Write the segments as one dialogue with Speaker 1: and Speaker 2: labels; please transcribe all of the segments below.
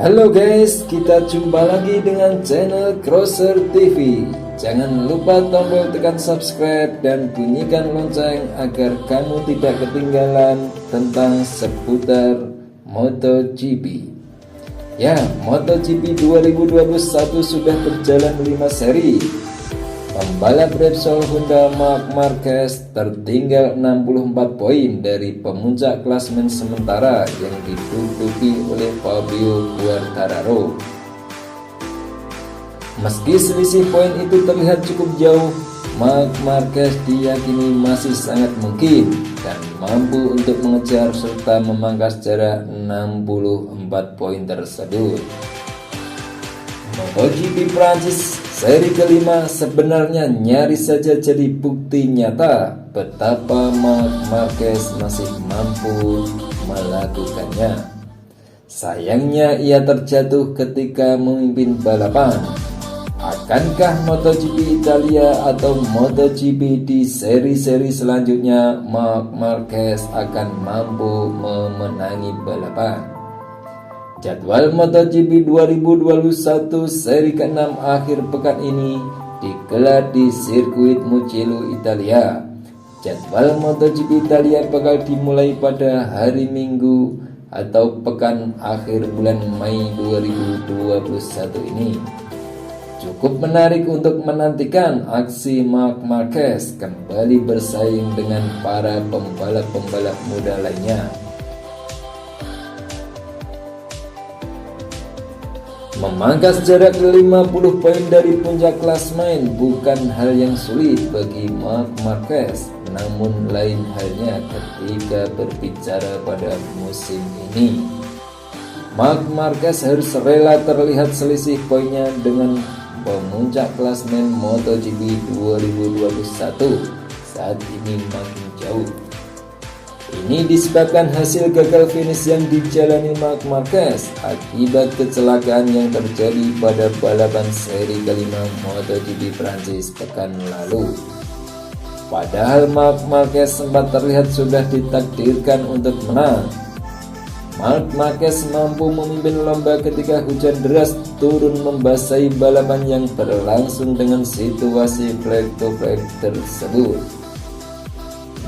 Speaker 1: Halo guys, kita jumpa lagi dengan channel Crosser TV. Jangan lupa tombol tekan subscribe dan bunyikan lonceng agar kamu tidak ketinggalan tentang seputar MotoGP. Ya, MotoGP 2021 sudah berjalan 5 seri. Pembalap Repsol Honda Marc Marquez tertinggal 64 poin dari pemuncak klasemen sementara yang diduduki oleh Fabio Quartararo. Meski selisih poin itu terlihat cukup jauh, Marc Marquez diyakini masih sangat mungkin dan mampu untuk mengejar serta memangkas jarak 64 poin tersebut. MotoGP Prancis seri kelima sebenarnya nyaris saja jadi bukti nyata betapa Marc Marquez masih mampu melakukannya. Sayangnya ia terjatuh ketika memimpin balapan. Akankah MotoGP Italia atau MotoGP di seri-seri selanjutnya Marc Marquez akan mampu memenangi balapan? Jadwal MotoGP 2021 seri ke-6 akhir pekan ini digelar di sirkuit Mugello, Italia. Jadwal MotoGP Italia bakal dimulai pada hari Minggu atau pekan akhir bulan Mei 2021 ini. Cukup menarik untuk menantikan aksi Marc Marquez kembali bersaing dengan para pembalap-pembalap muda lainnya. Memangkas jarak 50 poin dari puncak klasemen bukan hal yang sulit bagi Marc Marquez, namun lain halnya ketika berbicara pada musim ini. Marc Marquez harus rela terlihat selisih poinnya dengan pemuncak klasemen MotoGP 2021 saat ini makin jauh. Ini disebabkan hasil gagal finish yang dijalani Marc Marquez akibat kecelakaan yang terjadi pada balapan seri kelima MotoGP Prancis pekan lalu. Padahal Marc Marquez sempat terlihat sudah ditakdirkan untuk menang. Marc Marquez mampu memimpin lomba ketika hujan deras turun membasahi balapan yang berlangsung dengan situasi flag to flag tersebut.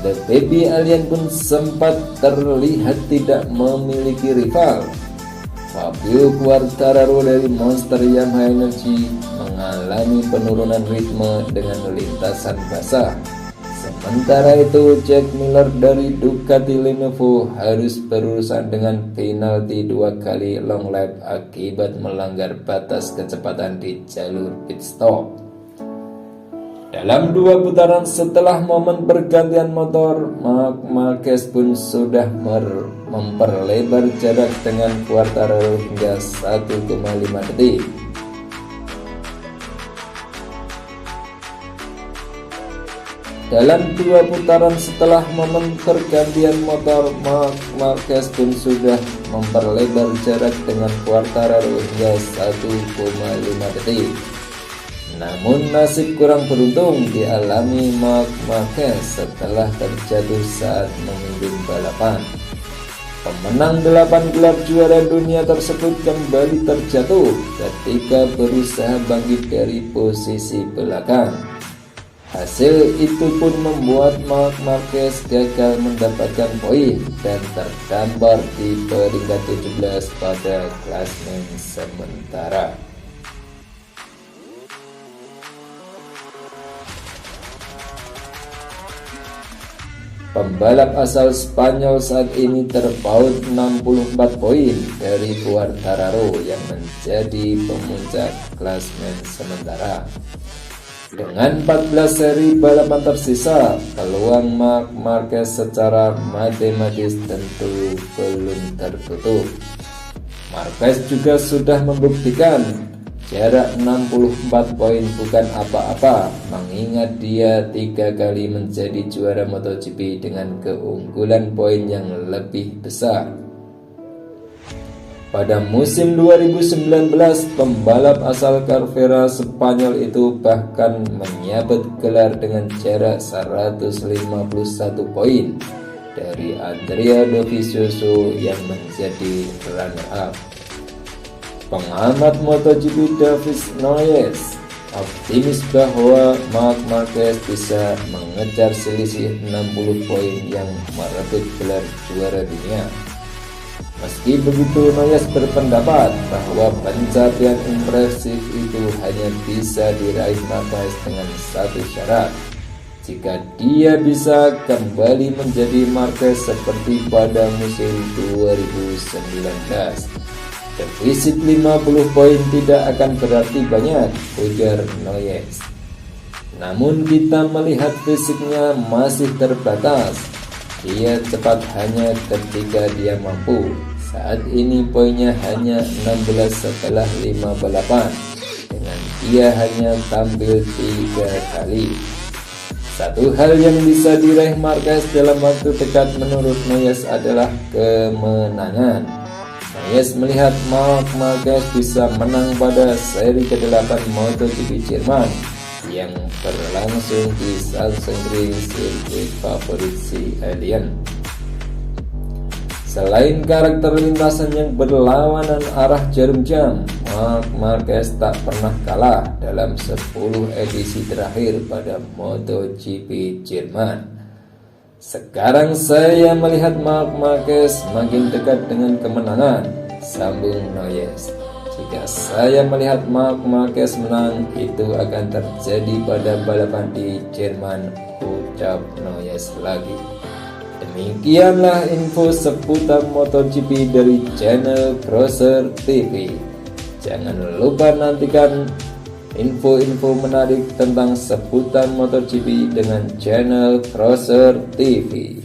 Speaker 1: The Baby Alien pun sempat terlihat tidak memiliki rival. Fabio Quartararo dari Monster Yamaha Energy mengalami penurunan ritme dengan lintasan basah. Sementara itu Jack Miller dari Ducati Lenovo harus berurusan dengan penalti 2 kali long lap akibat melanggar batas kecepatan di jalur pit stop. Dalam 2 putaran setelah momen pergantian motor, Marc Marquez pun sudah memperlebar jarak dengan Quartararo hingga 1,5 detik. Dalam 2 putaran setelah momen pergantian motor, Marc Marquez pun sudah memperlebar jarak dengan Quartararo hingga 1,5 detik. Namun nasib kurang beruntung dialami Marc Marquez setelah terjatuh saat memimpin balapan. Pemenang 8 gelar juara dunia tersebut kembali terjatuh ketika berusaha bangkit dari posisi belakang. Hasil itu pun membuat Marc Marquez gagal mendapatkan poin dan terdampar di peringkat 17 pada klasemen sementara. Pembalap asal Spanyol saat ini terpaut 64 poin dari Quartararo yang menjadi pemuncak klasemen sementara. Dengan 14 seri balapan tersisa, peluang Marc Marquez secara matematis tentu belum tertutup. Marquez juga sudah membuktikan jarak 64 poin bukan apa-apa, mengingat dia 3 kali menjadi juara MotoGP dengan keunggulan poin yang lebih besar. Pada musim 2019, pembalap asal Cervera Spanyol itu bahkan menyabet gelar dengan jarak 151 poin dari Andrea Dovizioso yang menjadi runner-up. Pengamat MotoGP David Noyes optimis bahwa Marc Marquez bisa mengejar selisih 60 poin yang merebut gelar juara dunia. Meski begitu, Noyes berpendapat bahwa pencapaian impresif itu hanya bisa diraih Marquez dengan satu syarat: jika dia bisa kembali menjadi Marquez seperti pada musim 2019. Defisit 50 poin tidak akan berarti banyak, ujar Noyes. Namun kita melihat fisiknya masih terbatas. Dia cepat hanya ketika dia mampu. Saat ini poinnya hanya 16 setelah 5 balapan, dengan dia hanya tampil 3 kali. Satu hal yang bisa diraih Marquez dalam waktu dekat menurut Noyes adalah kemenangan. Noyes melihat Marc Marquez bisa menang pada seri ke-8 MotoGP Jerman yang berlangsung di Sachsenring, sirkuit favorit si alien. Selain karakter lintasan yang berlawanan arah jarum jam, Marc Marquez tak pernah kalah dalam 10 edisi terakhir pada MotoGP Jerman. Sekarang saya melihat Marc Marquez makin dekat dengan kemenangan, sambung Noyes. Jika saya melihat Marc Marquez menang, itu akan terjadi pada balapan di Jerman, ucap Noyes lagi. Demikianlah info seputar MotoGP dari channel Crosser TV. Jangan lupa nantikan info-info menarik tentang seputar MotoGP dengan channel Crosser TV.